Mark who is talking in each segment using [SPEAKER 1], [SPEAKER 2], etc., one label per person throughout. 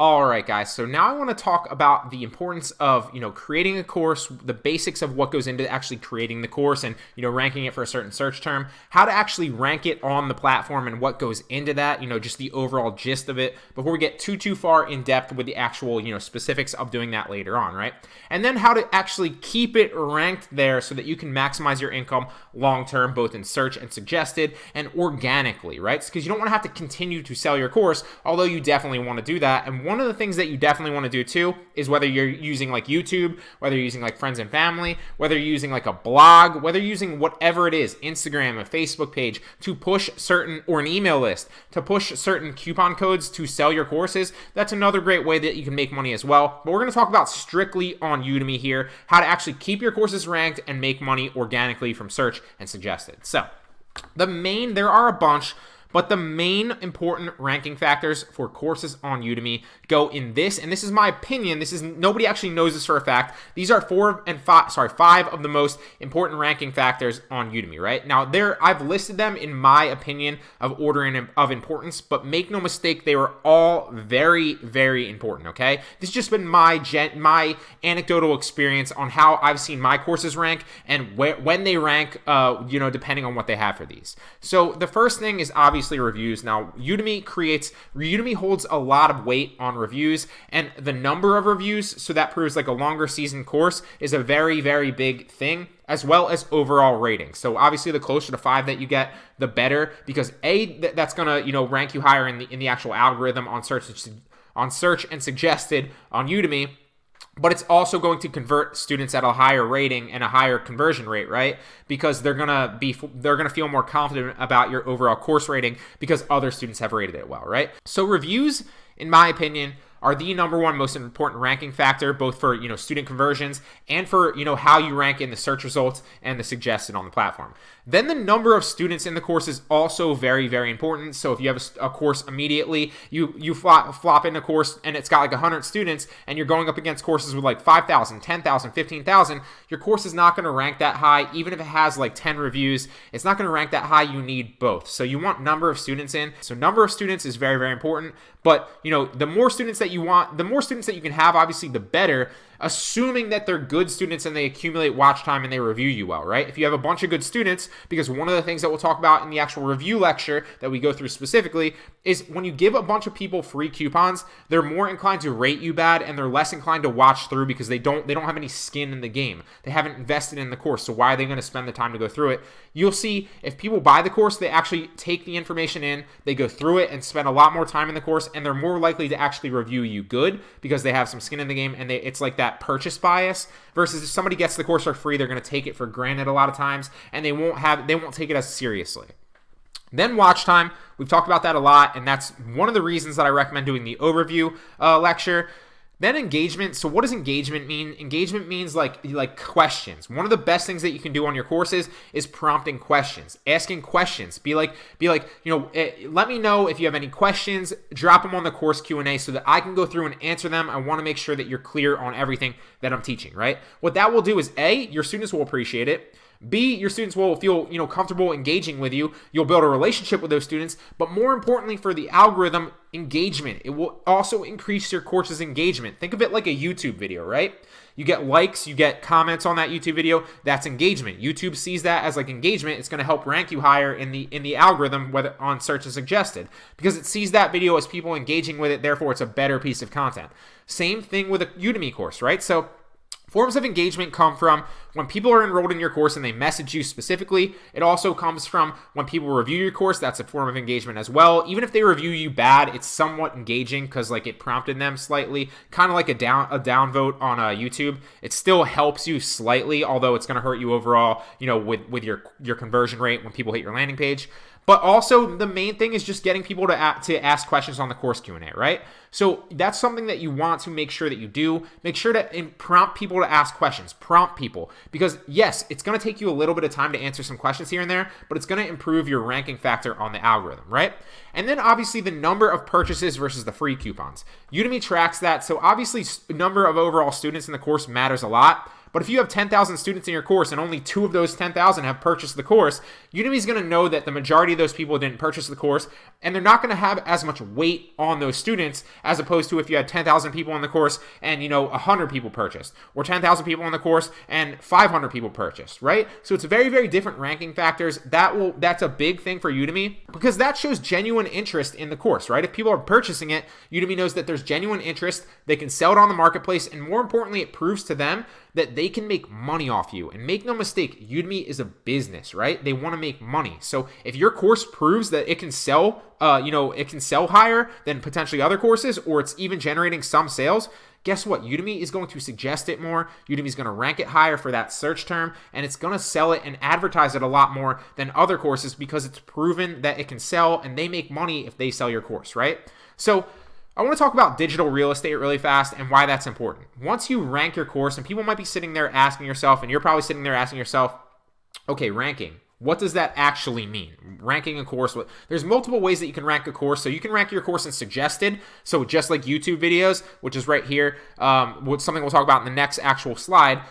[SPEAKER 1] All right, guys. So now I want to talk about the importance of, creating a course, the basics of what goes into actually creating the course and, ranking it for a certain search term, how to actually rank it on the platform and what goes into that, just the overall gist of it before we get too far in depth with the actual, specifics of doing that later on, right? And then how to actually keep it ranked there so that you can maximize your income long-term, both in search and suggested and organically, right? Because you don't want to have to continue to sell your course, although you definitely want to do that. And one of the things that you definitely want to do too is whether you're using like YouTube, whether you're using like friends and family, whether you're using like a blog, whether you're using whatever it is, Instagram, a Facebook page, to push certain, or an email list, to push certain coupon codes to sell your courses. That's another great way that you can make money as well. But we're going to talk about strictly on Udemy here, how to actually keep your courses ranked and make money organically from search and suggested. So there are a bunch, but the main important ranking factors for courses on Udemy go in this, and this is my opinion. Nobody actually knows this for a fact. These are five of the most important ranking factors on Udemy, right? Now, I've listed them in my opinion of ordering of importance, but make no mistake, they were all very, very important, okay? This has just been my anecdotal experience on how I've seen my courses rank and when they rank, depending on what they have for these. So the first thing is obviously reviews. Now, Udemy holds a lot of weight on reviews, and the number of reviews, so that proves like a longer season course, is a very, very big thing, as well as overall rating. So obviously the closer to 5 that you get, the better, because that's gonna rank you higher in the actual algorithm on search and suggested on Udemy. But it's also going to convert students at a higher rating and a higher conversion rate, right? Because they're gonna feel more confident about your overall course rating because other students have rated it well, right? So reviews, in my opinion, are the number one most important ranking factor, both for student conversions and for how you rank in the search results and the suggested on the platform. Then the number of students in the course is also very, very important. So if you have a course immediately, you flop in a course and it's got like 100 students and you're going up against courses with like 5,000, 10,000, 15,000, your course is not going to rank that high. Even if it has like 10 reviews, it's not going to rank that high. You need both. So you want number of students in. So number of students is very, very important. But the more students that you want, the more students that you can have, obviously the better, assuming that they're good students and they accumulate watch time and they review you well, right? If you have a bunch of good students, because one of the things that we'll talk about in the actual review lecture that we go through specifically is when you give a bunch of people free coupons, they're more inclined to rate you bad and they're less inclined to watch through because they don't have any skin in the game. They haven't invested in the course, so why are they going to spend the time to go through it? You'll see if people buy the course, they actually take the information in, they go through it and spend a lot more time in the course, and they're more likely to actually review you good because they have some skin in the game, and it's like that purchase bias. Versus if somebody gets the course for free, they're going to take it for granted a lot of times, and they won't take it as seriously. Then watch time. We've talked about that a lot, and that's one of the reasons that I recommend doing the overview lecture. Then engagement. So what does engagement mean? Engagement means like questions. One of the best things that you can do on your courses is prompting questions, asking questions. Be like, let me know if you have any questions. Drop them on the course Q&A so that I can go through and answer them. I want to make sure that you're clear on everything that I'm teaching, right? What that will do is A, your students will appreciate it. B, your students will feel comfortable engaging with you. You'll build a relationship with those students. But more importantly for the algorithm, engagement. It will also increase your course's engagement. Think of it like a YouTube video, right? You get likes, you get comments on that YouTube video. That's engagement. YouTube sees that as like engagement. It's going to help rank you higher in the algorithm, whether on search and suggested, because it sees that video as people engaging with it. Therefore, it's a better piece of content. Same thing with a Udemy course, right? So forms of engagement come from when people are enrolled in your course and they message you specifically. It also comes from when people review your course. That's a form of engagement as well. Even if they review you bad, it's somewhat engaging because like it prompted them slightly, kind of like a downvote on YouTube. It still helps you slightly, although it's going to hurt you overall, with your conversion rate when people hit your landing page. But also the main thing is just getting people to ask questions on the course Q&A, right? So that's something that you want to make sure that you do. Make sure to prompt people to ask questions. Prompt people. Because yes, it's going to take you a little bit of time to answer some questions here and there, but it's going to improve your ranking factor on the algorithm, right? And then obviously the number of purchases versus the free coupons. Udemy tracks that. So obviously number of overall students in the course matters a lot. But if you have 10,000 students in your course and only 2 of those 10,000 have purchased the course, Udemy is going to know that the majority of those people didn't purchase the course, and they're not going to have as much weight on those students as opposed to if you had 10,000 people in the course and 100 people purchased, or 10,000 people in the course and 500 people purchased, right? So it's very, very different ranking factors. That's a big thing for Udemy because that shows genuine interest in the course, right? If people are purchasing it, Udemy knows that there's genuine interest. They can sell it on the marketplace, and more importantly, it proves to them that they can make money off you. And make no mistake, Udemy is a business, right? They want to make money. So if your course proves that it can sell, it can sell higher than potentially other courses, or it's even generating some sales, guess what? Udemy is going to suggest it more. Udemy is going to rank it higher for that search term, and it's going to sell it and advertise it a lot more than other courses because it's proven that it can sell, and they make money if they sell your course, right? So I want to talk about digital real estate really fast and why that's important. Once you rank your course, and people might be sitting there asking yourself, and you're probably sitting there asking yourself, okay, ranking, what does that actually mean? Ranking a course, there's multiple ways that you can rank a course. So you can rank your course in suggested, so just like YouTube videos, which is right here, something we'll talk about in the next actual slide.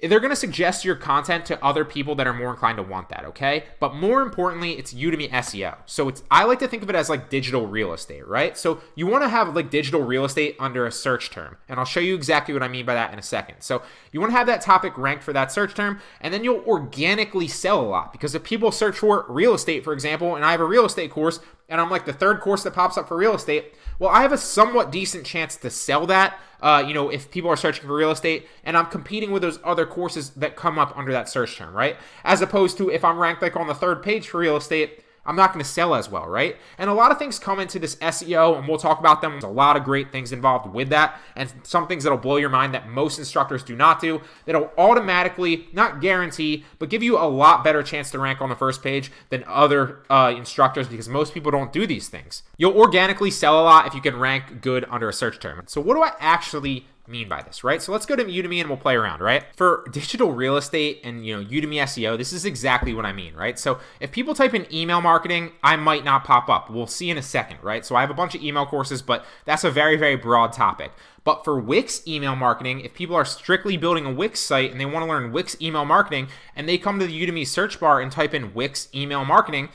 [SPEAKER 1] They're going to suggest your content to other people that are more inclined to want that, okay? But more importantly, it's Udemy SEO. So I like to think of it as like digital real estate, right? So you want to have like digital real estate under a search term. And I'll show you exactly what I mean by that in a second. So you want to have that topic ranked for that search term, and then you'll organically sell a lot. Because if people search for real estate, for example, and I have a real estate course, and I'm like the third course that pops up for real estate, well, I have a somewhat decent chance to sell that, if people are searching for real estate, and I'm competing with those other courses that come up under that search term, right? As opposed to if I'm ranked like on the third page for real estate, I'm not going to sell as well, right? And a lot of things come into this SEO, and we'll talk about them. There's a lot of great things involved with that, and some things that'll blow your mind that most instructors do not do, that'll automatically, not guarantee, but give you a lot better chance to rank on the first page than other instructors, because most people don't do these things. You'll organically sell a lot if you can rank good under a search term. So what do I actually mean by this, right? So let's go to Udemy and we'll play around, right? For digital real estate and Udemy SEO, this is exactly what I mean, right? So if people type in email marketing, I might not pop up. We'll see in a second, right? So I have a bunch of email courses, but that's a very, very broad topic. But for Wix email marketing, if people are strictly building a Wix site and they want to learn Wix email marketing, and they come to the Udemy search bar and type in Wix email marketing,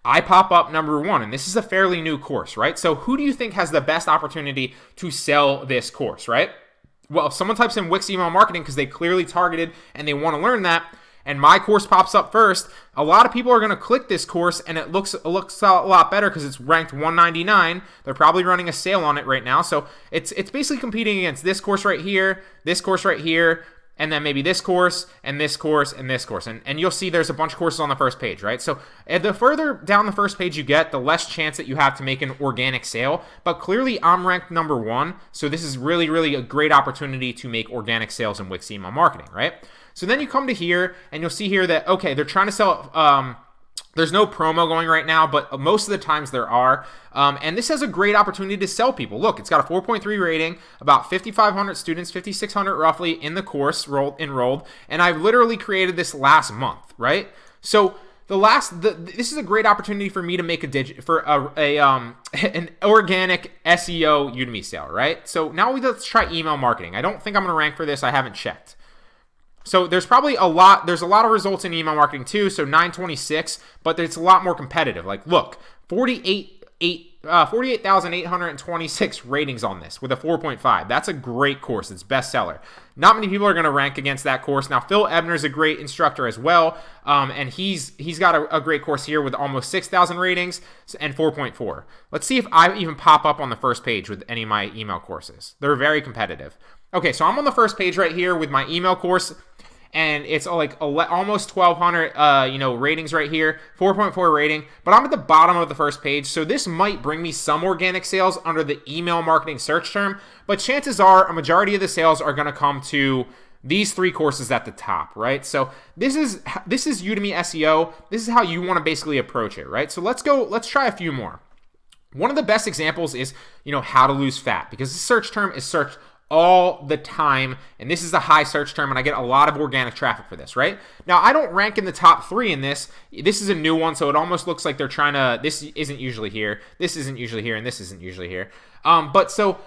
[SPEAKER 1] I pop up number 1, and this is a fairly new course, right? So who do you think has the best opportunity to sell this course, right? Well, if someone types in Wix email marketing because they clearly targeted and they want to learn that, and my course pops up first, a lot of people are going to click this course, and it looks a lot better because it's ranked 199. They're probably running a sale on it right now. So it's basically competing against this course right here, and then maybe this course, and this course, and this course. And you'll see there's a bunch of courses on the first page, right? So the further down the first page you get, the less chance that you have to make an organic sale. But clearly, I'm ranked number 1, so this is really, really a great opportunity to make organic sales in Wix email marketing, right? So then you come to here, and you'll see here that, okay, they're trying to sell... There's no promo going right now, but most of the times there are. And this has a great opportunity to sell people. Look, it's got a 4.3 rating, about 5,500 students, 5,600 roughly in the course enrolled. And I've literally created this last month, right? So this is a great opportunity for me to make an organic SEO Udemy sale, right? So now let's try email marketing. I don't think I'm going to rank for this. I haven't checked. So there's a lot of results in email marketing too, so 926, but it's a lot more competitive. Like, look, 48,826 ratings on this with a 4.5. That's a great course. It's bestseller. Not many people are going to rank against that course. Now, Phil Ebner's a great instructor as well, and he's got a great course here with almost 6,000 ratings and 4.4. Let's see if I even pop up on the first page with any of my email courses. They're very competitive. Okay, so I'm on the first page right here with my email course, and it's like almost 1,200 ratings right here, 4.4 rating, but I'm at the bottom of the first page, so this might bring me some organic sales under the email marketing search term, but chances are a majority of the sales are going to come to these 3 courses at the top, right? So this is Udemy SEO. This is how you want to basically approach it, right? So let's try a few more. One of the best examples is, how to lose fat, because this search term is searched all the time, and this is a high search term, and I get a lot of organic traffic for this, right? Now, I don't rank in the top 3 in this. This is a new one, so it almost looks like they're trying to, this isn't usually here, this isn't usually here, and this isn't usually here. But so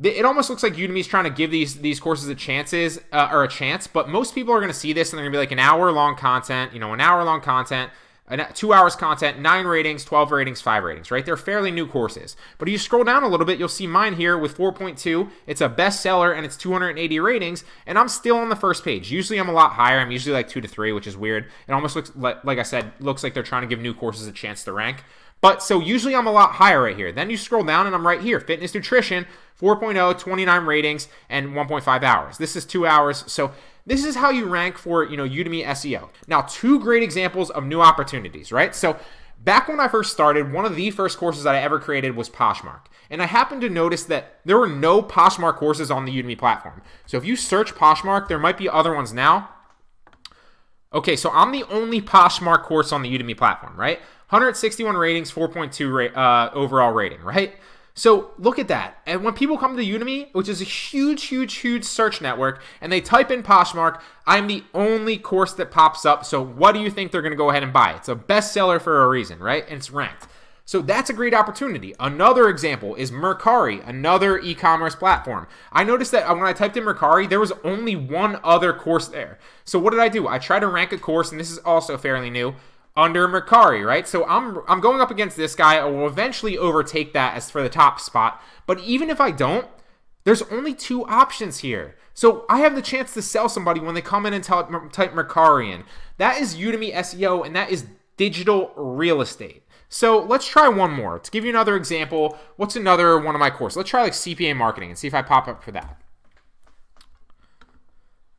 [SPEAKER 1] It almost looks like Udemy's trying to give these courses a chance, but most people are going to see this and they're going to be like an hour-long content, an hour-long content, 2 hours content, 9 ratings, 12 ratings, 5 ratings, right? They're fairly new courses. But if you scroll down a little bit, you'll see mine here with 4.2. It's a bestseller and it's 280 ratings, and I'm still on the first page. Usually I'm a lot higher. I'm usually like 2 to 3, which is weird. It almost looks like I said, looks like they're trying to give new courses a chance to rank. But so usually I'm a lot higher right here. Then you scroll down and I'm right here. Fitness Nutrition, 4.0, 29 ratings, and 1.5 hours. This is 2 hours. So this is how you rank for, Udemy SEO. Now, 2 great examples of new opportunities, right? So back when I first started, one of the first courses that I ever created was Poshmark. And I happened to notice that there were no Poshmark courses on the Udemy platform. So if you search Poshmark, there might be other ones now. Okay, so I'm the only Poshmark course on the Udemy platform, right? 161 ratings, 4.2 overall rating, right? So look at that. And when people come to Udemy, which is a huge, huge, huge search network, and they type in Poshmark, I'm the only course that pops up. So what do you think they're going to go ahead and buy? It's a bestseller for a reason, right? And it's ranked. So that's a great opportunity. Another example is Mercari, another e-commerce platform. I noticed that when I typed in Mercari, there was only one other course there. So what did I do? I tried to rank a course, and this is also fairly new, under Mercari, right? So I'm going up against this guy. I will eventually overtake that as for the top spot. But even if I don't, there's only 2 options here. So I have the chance to sell somebody when they come in and type Mercari in. That is Udemy SEO, and that is digital real estate. So let's try one more. To give you another example, what's another one of my courses? Let's try like CPA marketing and see if I pop up for that.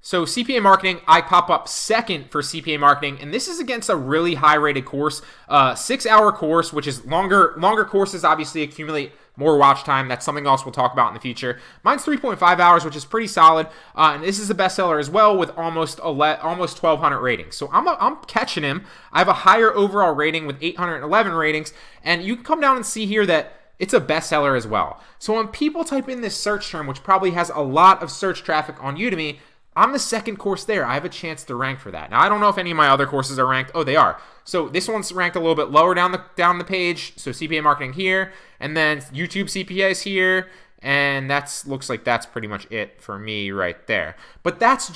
[SPEAKER 1] So CPA marketing, I pop up second for CPA marketing, and this is against a really high-rated course, 6-hour course, which is longer courses obviously accumulate more watch time. That's something else we'll talk about in the future. Mine's 3.5 hours, which is pretty solid, and this is a bestseller as well with almost 1,200 ratings. So I'm catching him. I have a higher overall rating with 811 ratings, and you can come down and see here that it's a bestseller as well. So when people type in this search term, which probably has a lot of search traffic on Udemy, I'm the second course there. I have a chance to rank for that. Now, I don't know if any of my other courses are ranked. Oh, they are. So this one's ranked a little bit lower down the page. So CPA marketing here, and then YouTube CPA is here, and looks like that's pretty much it for me right there. But that's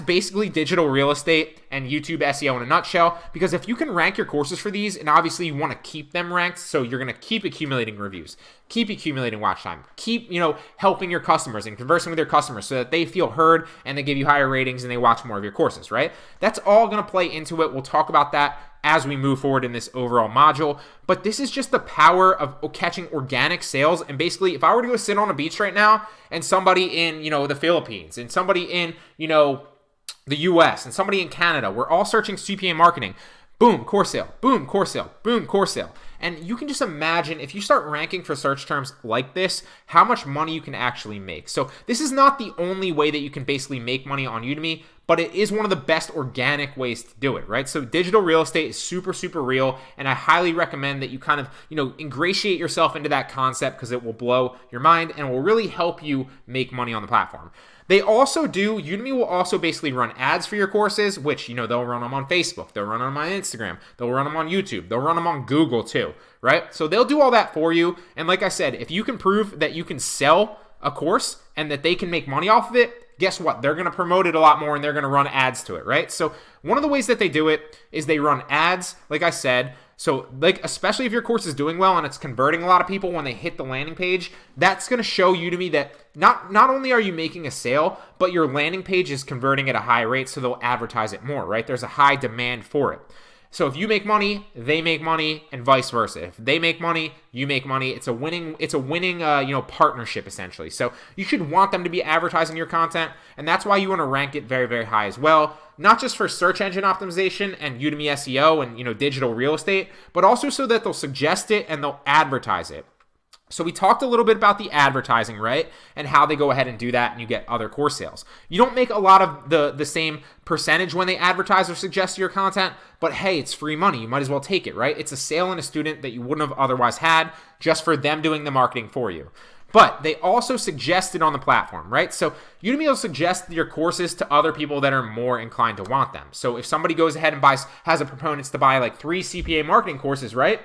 [SPEAKER 1] basically digital real estate and YouTube SEO in a nutshell, because if you can rank your courses for these, and obviously you want to keep them ranked, so you're going to keep accumulating reviews, keep accumulating watch time, keep helping your customers and conversing with your customers so that they feel heard and they give you higher ratings and they watch more of your courses, right? That's all going to play into it. We'll talk about that as we move forward in this overall module. But this is just the power of catching organic sales. And basically, if I were to go sit on a beach right now and somebody in, the Philippines and somebody in, the US and somebody in Canada, we're all searching CPA marketing. Boom, course sale, boom, course sale, boom, course sale. And you can just imagine if you start ranking for search terms like this, how much money you can actually make. So this is not the only way that you can basically make money on Udemy, but it is one of the best organic ways to do it, right? So digital real estate is super, super real, and I highly recommend that you kind of, ingratiate yourself into that concept because it will blow your mind and will really help you make money on the platform. Udemy will also basically run ads for your courses, which, they'll run them on Facebook, they'll run them on Instagram, they'll run them on YouTube, they'll run them on Google too, right? So they'll do all that for you. And like I said, if you can prove that you can sell a course and that they can make money off of it, guess what? They're going to promote it a lot more and they're going to run ads to it, right? So one of the ways that they do it is they run ads, like I said. So especially if your course is doing well and it's converting a lot of people when they hit the landing page, that's going to show Udemy that not only are you making a sale, but your landing page is converting at a high rate, so they'll advertise it more, right? There's a high demand for it. So if you make money, they make money, and vice versa. If they make money, you make money. It's a winning partnership essentially. So you should want them to be advertising your content, and that's why you want to rank it very, very high as well. Not just for search engine optimization and Udemy SEO and digital real estate, but also so that they'll suggest it and they'll advertise it. So we talked a little bit about the advertising, right? And how they go ahead and do that and you get other course sales. You don't make a lot of the same percentage when they advertise or suggest your content, but hey, it's free money. You might as well take it, right? It's a sale on a student that you wouldn't have otherwise had just for them doing the marketing for you. But they also suggest it on the platform, right? So Udemy will suggest your courses to other people that are more inclined to want them. So if somebody goes ahead and has a proponents to buy like 3 CPA marketing courses, right?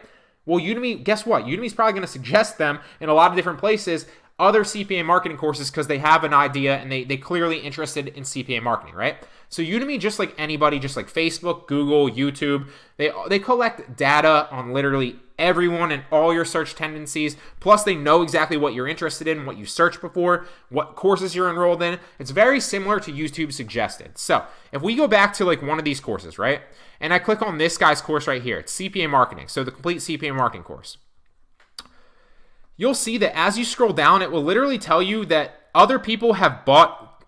[SPEAKER 1] Well, Udemy, guess what? Udemy's probably going to suggest them in a lot of different places other CPA marketing courses because they have an idea and they clearly interested in CPA marketing, right? So Udemy, just like anybody, just like Facebook, Google, YouTube, they collect data on literally everyone and all your search tendencies. Plus, they know exactly what you're interested in, what you searched before, what courses you're enrolled in. It's very similar to YouTube Suggested. So if we go back to like one of these courses, right? And I click on this guy's course right here. It's CPA marketing. So the complete CPA marketing course. You'll see that as you scroll down, it will literally tell you that other people have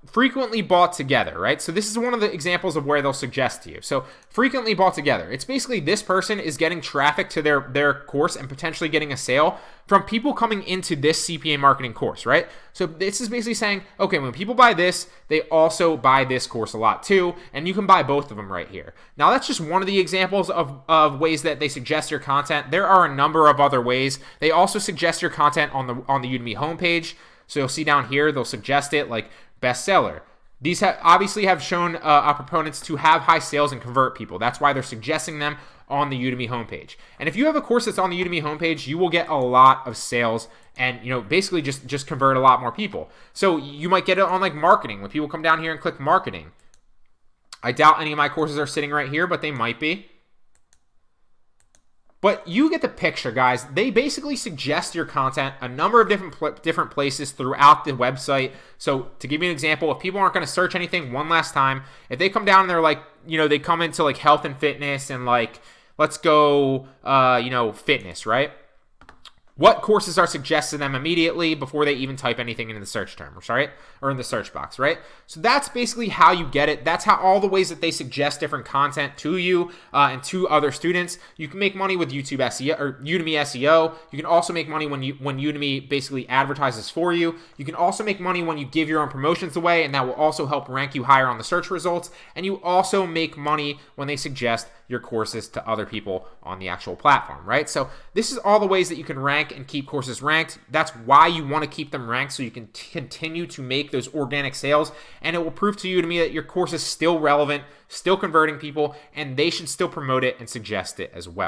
[SPEAKER 1] frequently bought together, right? So this is one of the examples of where they'll suggest to you. So frequently bought together. It's basically this person is getting traffic to their course and potentially getting a sale from people coming into this CPA marketing course, right? So this is basically saying, okay, when people buy this, they also buy this course a lot too, and you can buy both of them right here. Now that's just one of the examples of ways that they suggest your content. There are a number of other ways. They also suggest your content on the Udemy homepage. So you'll see down here, they'll suggest it like bestseller. These obviously have shown proponents to have high sales and convert people. That's why they're suggesting them on the Udemy homepage. And if you have a course that's on the Udemy homepage, you will get a lot of sales and basically just convert a lot more people. So you might get it on like marketing when people come down here and click marketing. I doubt any of my courses are sitting right here, but they might be. But you get the picture, guys. They basically suggest your content a number of different places throughout the website. So to give you an example, if people aren't going to search anything one last time, if they come down and they're like, they come into like health and fitness and like, let's go, fitness, right? What courses are suggested to them immediately before they even type anything into the search term, right? Or in the search box, right? So that's basically how you get it. That's how all the ways that they suggest different content to you and to other students. You can make money with YouTube SEO or Udemy SEO. You can also make money when Udemy basically advertises for you. You can also make money when you give your own promotions away, and that will also help rank you higher on the search results. And you also make money when they suggest your courses to other people on the actual platform, right? So this is all the ways that you can rank and keep courses ranked. That's why you want to keep them ranked, so you can continue to make those organic sales, and it will prove to you to me that your course is still relevant, still converting people, and they should still promote it and suggest it as well.